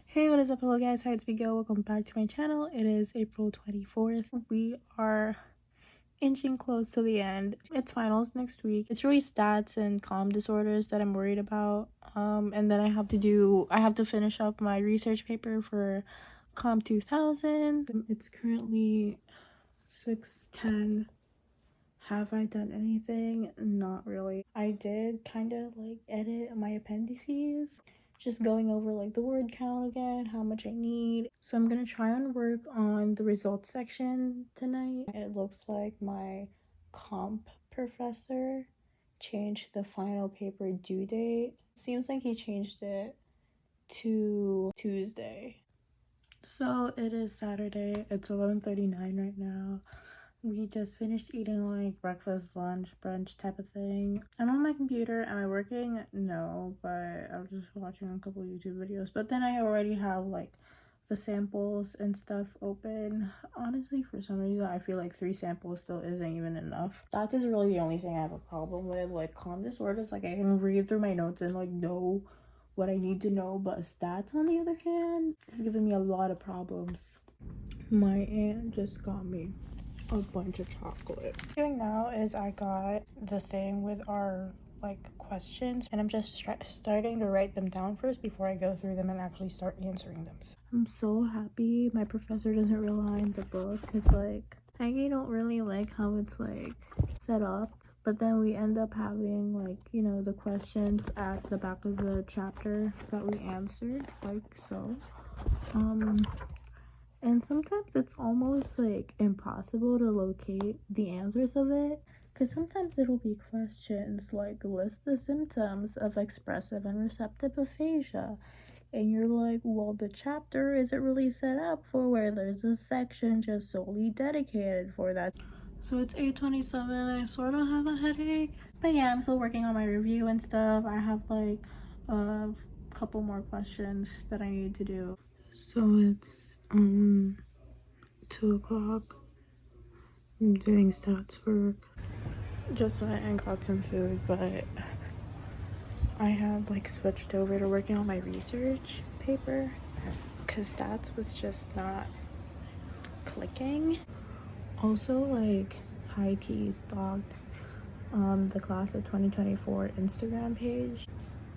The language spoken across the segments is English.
Hey, what is up? Hello guys, how it's Go. Welcome back to my channel. It is April 24th. We are inching close to the end. It's finals next week. It's really stats and comm disorders that I'm worried about. And then I have to finish up my research paper for comm 2000. It's currently 6:10. Have I done anything? Not really. I did kind of like edit my appendices, just going over like the word count again, how much I need. So I'm gonna try and work on the results section tonight. It looks like my comp professor changed the final paper due date. Seems like he changed it to Tuesday. So it is Saturday. It's 11:39 right now. We just finished eating like breakfast, lunch, brunch type of thing. I'm on my computer. Am I working? No, but I'm just watching a couple YouTube videos. But then I already have like the samples and stuff open. Honestly, for some reason, I feel like 3 samples still isn't even enough. That is really the only thing I have a problem with. Like comm disorders, like I can read through my notes and like know what I need to know. But stats, on the other hand, is giving me a lot of problems. My aunt just got me a bunch of chocolate. What I'm doing now is I got the thing with our like questions, and I'm just starting to write them down first before I go through them and actually start answering them. I'm so happy my professor doesn't rely on the book, because like I don't really like how it's like set up, but then we end up having like, you know, the questions at the back of the chapter that we answered, like so. And sometimes it's almost like impossible to locate the answers of it, because sometimes it'll be questions like list the symptoms of expressive and receptive aphasia, and you're like, well, the chapter isn't really set up for where there's a section just solely dedicated for that. So it's 8:27. I sort of have a headache, but yeah, I'm still working on my review and stuff. I have like a couple more questions that I need to do. So it's 2 o'clock. I'm doing stats work. Just went and got some food, but I had like switched over to working on my research paper because stats was just not clicking. Also, like high key stalked the class of 2024 Instagram page,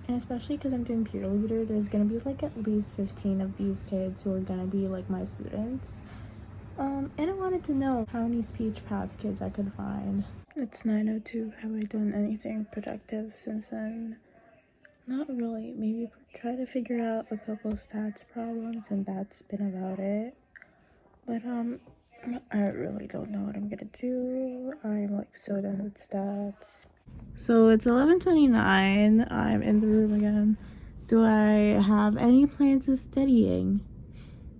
and especially because I'm doing peer leader, there's gonna be like at least 15 of these kids who are gonna be like my students. And I wanted to know how many speech path kids I could find. It's 9:02. Have I done anything productive since then? Not really. Maybe try to figure out a couple stats problems, and that's been about it. But I really don't know what I'm gonna do. I'm like so done with stats. So it's 11:29. I'm in the room again. Do I have any plans of studying?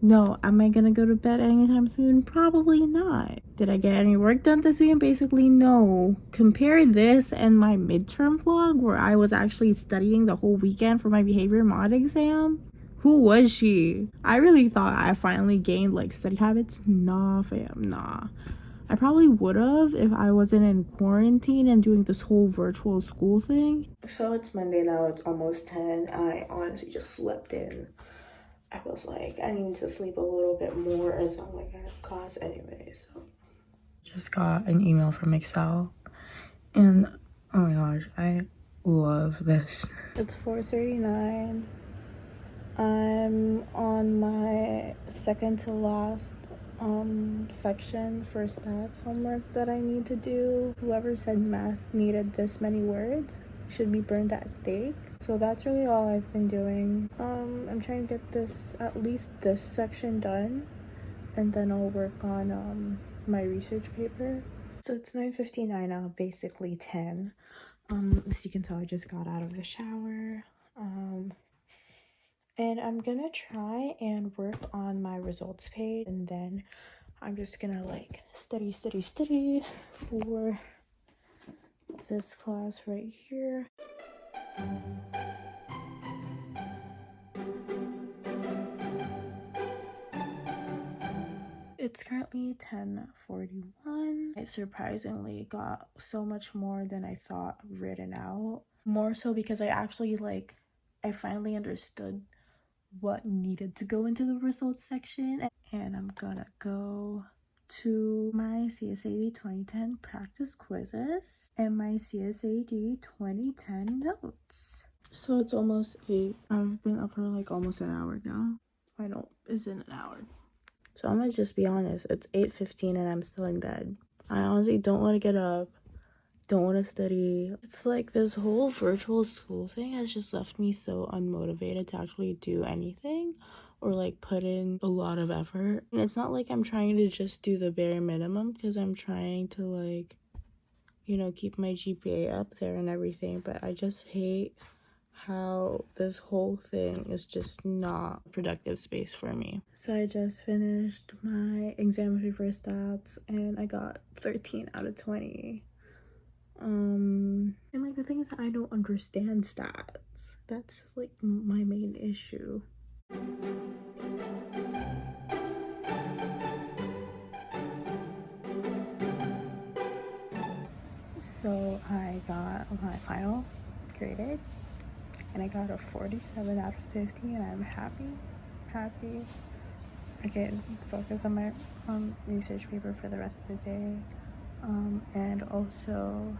No. Am I gonna go to bed anytime soon? Probably not. Did I get any work done this weekend? Basically, no. Compare this and my midterm vlog where I was actually studying the whole weekend for my behavior mod exam. Who was she? I really thought I finally gained like study habits. Nah, fam, nah. I probably would have if I wasn't in quarantine and doing this whole virtual school thing. So it's Monday now. It's almost 10. I honestly just slept in. I was like, I need to sleep a little bit more as I'm like at class anyway. So just got an email from Excel, and oh my gosh, I love this. It's 4:39. I'm on my second to last section for stats homework that I need to do. Whoever said math needed this many words should be burned at stake. So that's really all I've been doing. I'm trying to get this, at least this section done, and then I'll work on my research paper. So it's 9:59 now, basically 10. As you can tell, I just got out of the shower. And I'm gonna try and work on my results page, and then I'm just gonna like study for this class right here. It's currently 10:41. I surprisingly got so much more than I thought written out. More so because I actually I finally understood what needed to go into the results section, and I'm gonna go to my CSAD 2010 practice quizzes and my CSAD 2010 notes. So it's almost 8. I've been up for like almost an hour now. Final is in an hour. So I'm gonna just be honest, it's 8:15 and I'm still in bed. I honestly don't want to get up, don't want to study. It's like this whole virtual school thing has just left me so unmotivated to actually do anything or like put in a lot of effort. And it's not like I'm trying to just do the bare minimum, because I'm trying to like, you know, keep my GPA up there and everything, but I just hate how this whole thing is just not a productive space for me. So I just finished my exam for stats and I got 13 out of 20. And like the thing is, I don't understand stats. That's like my main issue. So I got my final graded and I got a 47 out of 50 and I'm happy. I can focus on my research paper for the rest of the day. And also,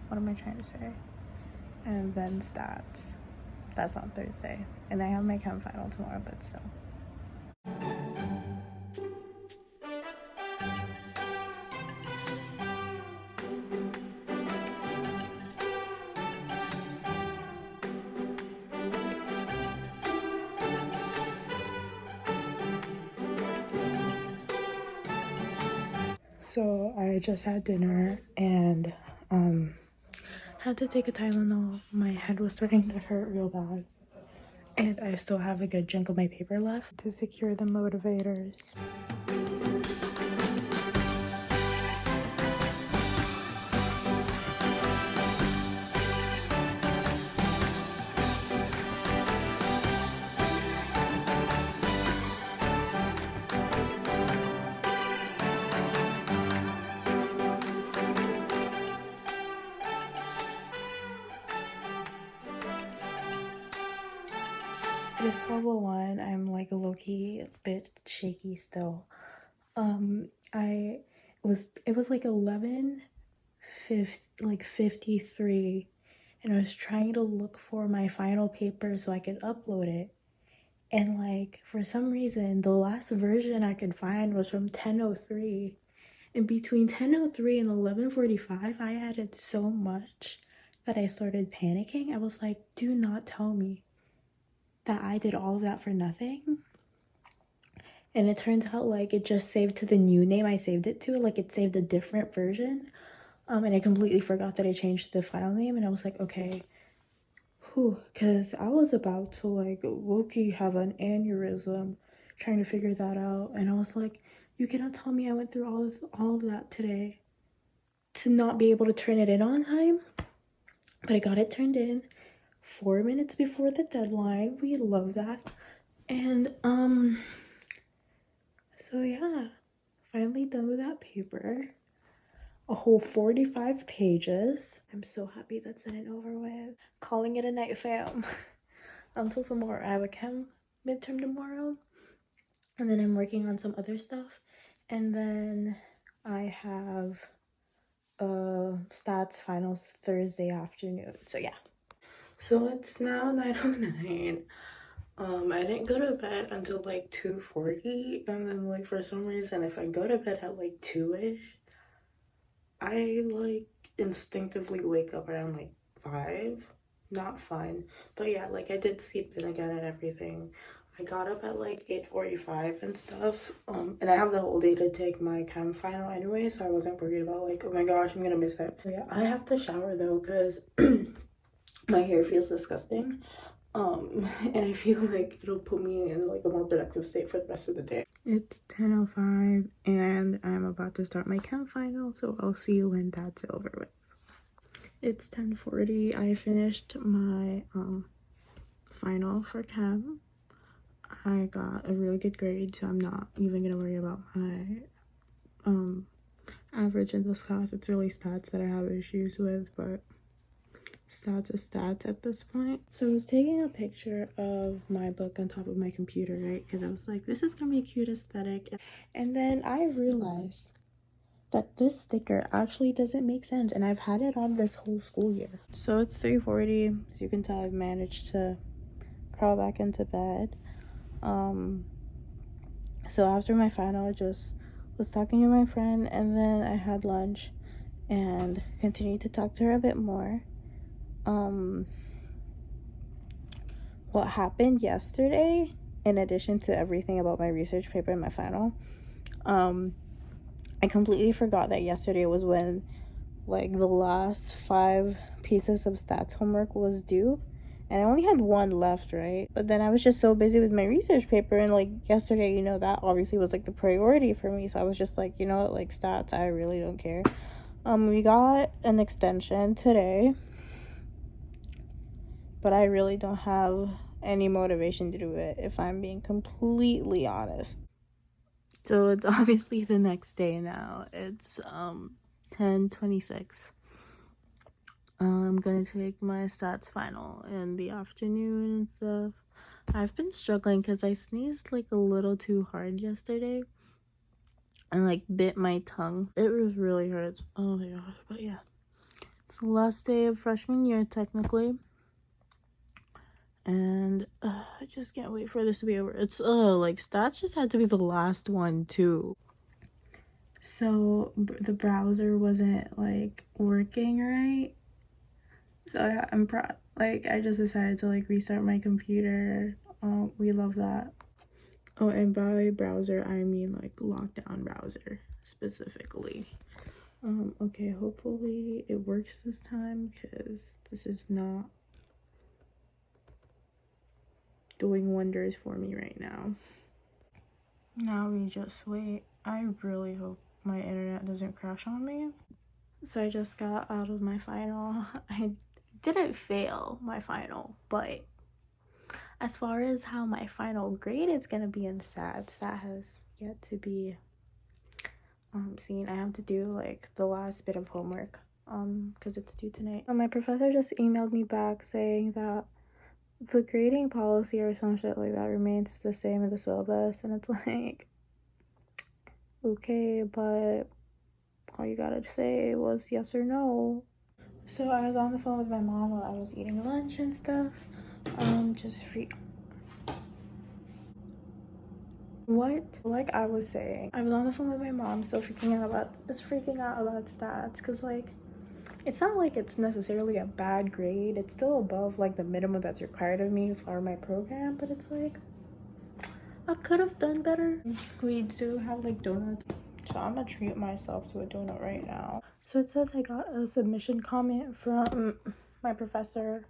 what am I trying to say? And then stats. That's on Thursday. And I have my chem final tomorrow, but still. So I just had dinner and had to take a Tylenol. My head was starting to hurt real bad. And I still have a good chunk of my paper left to secure the motivators. It is 12:01. I'm like low-key a bit shaky still. It was like 11:53, and I was trying to look for my final paper so I could upload it. And like for some reason, the last version I could find was from 10:03. And between 10:03 and 11:45, I added so much that I started panicking. I was like, do not tell me that I did all of that for nothing. And it turns out like it just saved to the new name I saved it to. Like it saved a different version. And I completely forgot that I changed the file name. And I was like, okay, because I was about to like low-key have an aneurysm trying to figure that out. And I was like, you cannot tell me I went through all of that today to not be able to turn it in on time. But I got it turned in 4 minutes before the deadline. We love that. And so yeah, finally done with that paper. A whole 45 pages. I'm so happy that's it and over with. Calling it a night, fam. Until tomorrow. I have a chem midterm tomorrow. And then I'm working on some other stuff. And then I have stats finals Thursday afternoon. So yeah. So it's now 9:09. I didn't go to bed until like 2:40, and then like for some reason if I go to bed at like 2ish, I like instinctively wake up around like 5. Not fun. But yeah, like I did sleep in again and everything. I got up at like 8:45 and stuff. And I have the whole day to take my chem final anyway, so I wasn't worried about like, oh my gosh, I'm gonna miss it. But yeah, I have to shower though because my hair feels disgusting. And I feel like it'll put me in like a more productive state for the rest of the day. It's 10:05 and I'm about to start my chem final, so I'll see you when that's over with. It's 10:40. I finished my final for chem. I got a really good grade, so I'm not even gonna worry about my average in this class. It's really stats that I have issues with, but stats is stats at this point. So I was taking a picture of my book on top of my computer, right? Because I was like, this is gonna be a cute aesthetic. And then I realized that this sticker actually doesn't make sense, and I've had it on this whole school year. So it's 3:40, so you can tell I've managed to crawl back into bed. So after my final, I just was talking to my friend, and then I had lunch and continued to talk to her a bit more. What happened yesterday, in addition to everything about my research paper and my final, I completely forgot that yesterday was when like the last 5 pieces of stats homework was due, and I only had 1 left, right? But then I was just so busy with my research paper, and like yesterday, you know, that obviously was like the priority for me, so I was just like, you know what, like stats, I really don't care. We got an extension today, but I really don't have any motivation to do it, if I'm being completely honest. So it's obviously the next day now. It's 10:26. I'm gonna take my stats final in the afternoon and stuff. I've been struggling because I sneezed like a little too hard yesterday and like bit my tongue. It was really hurts. Oh my gosh. But yeah, it's the last day of freshman year technically, and I just can't wait for this to be over. It's like stats just had to be the last one too. So the browser wasn't like working right, so yeah, I'm proud. Like I just decided to like restart my computer. We love that. Oh, and by browser I mean like lockdown browser specifically. Okay, hopefully it works this time, because this is not doing wonders for me right now. Now we just wait. I really hope my internet doesn't crash on me. So I just got out of my final. I didn't fail my final, but as far as how my final grade is gonna be in stats, that has yet to be seen. I have to do like the last bit of homework because it's due tonight. My professor just emailed me back saying that the grading policy or some shit like that remains the same in the syllabus, and it's like, okay, but all you gotta say was yes or no. So I was on the phone with my mom while I was eating lunch and stuff. Just what? Like I was saying, I was on the phone with my mom, still freaking out about stats, because like it's not like it's necessarily a bad grade. It's still above like the minimum that's required of me for my program, but it's like I could have done better. We do have like donuts, so I'm gonna treat myself to a donut right now. So it says I got a submission comment from my professor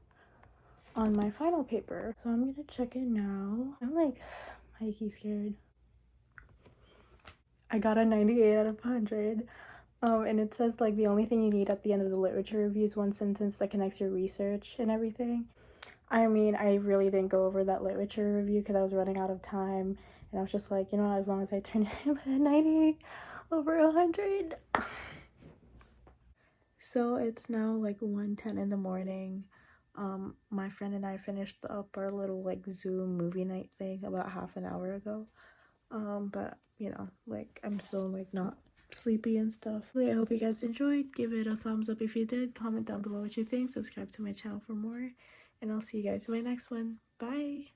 on my final paper, so I'm gonna check it now. I'm like hikey scared. I got a 98 out of 100. And it says like the only thing you need at the end of the literature review is 1 sentence that connects your research and everything. I mean, I really didn't go over that literature review because I was running out of time, and I was just like, you know, as long as I turn it a 98 over 100. So it's now like 1:10 in the morning. My friend and I finished up our little like Zoom movie night thing about half an hour ago. But you know, like I'm still like not sleepy and stuff. I hope you guys enjoyed. Give it a thumbs up if you did. Comment down below what you think. Subscribe to my channel for more, and I'll see you guys in my next one. Bye.